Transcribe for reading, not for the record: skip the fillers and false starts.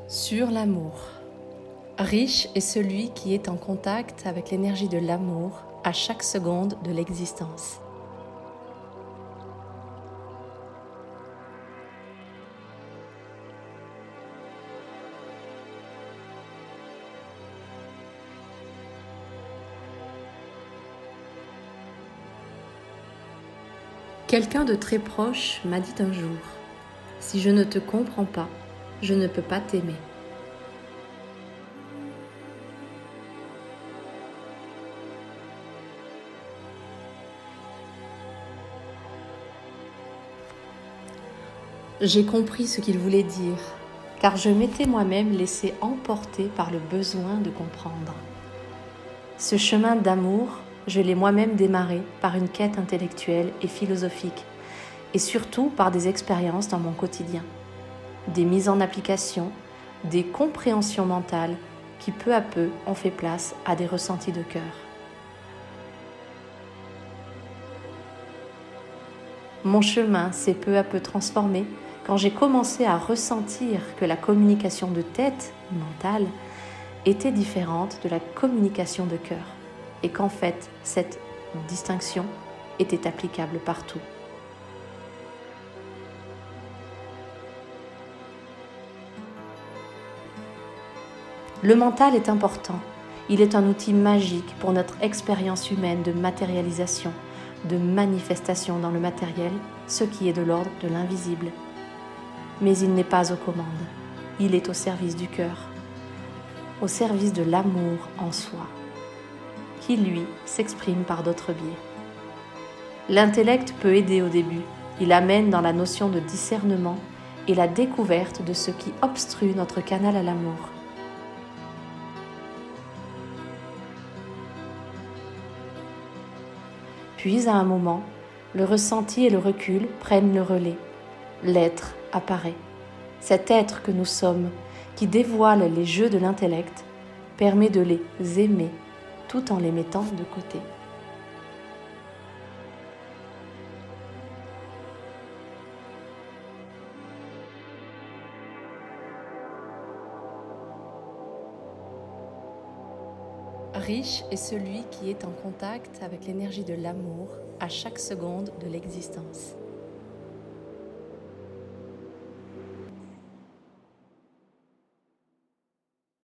Sur l'amour. Riche est celui qui est en contact avec l'énergie de l'amour à chaque seconde de l'existence. Quelqu'un de très proche m'a dit un jour : « Si je ne te comprends pas, je ne peux pas t'aimer. » J'ai compris ce qu'il voulait dire, car je m'étais moi-même laissé emporter par le besoin de comprendre. Ce chemin d'amour, je l'ai moi-même démarré par une quête intellectuelle et philosophique, et surtout par des expériences dans mon quotidien, des mises en application, des compréhensions mentales qui peu à peu ont fait place à des ressentis de cœur. Mon chemin s'est peu à peu transformé quand j'ai commencé à ressentir que la communication de tête, mentale, était différente de la communication de cœur, et qu'en fait, cette distinction était applicable partout. Le mental est important. Il est un outil magique pour notre expérience humaine de matérialisation, de manifestation dans le matériel, ce qui est de l'ordre de l'invisible. Mais il n'est pas aux commandes. Il est au service du cœur, au service de l'amour en soi, qui lui s'exprime par d'autres biais. L'intellect peut aider au début. Il amène dans la notion de discernement et la découverte de ce qui obstrue notre canal à l'amour. Puis, à un moment, le ressenti et le recul prennent le relais. L'être apparaît. Cet être que nous sommes, qui dévoile les jeux de l'intellect, permet de les aimer tout en les mettant de côté. Riche est celui qui est en contact avec l'énergie de l'amour à chaque seconde de l'existence.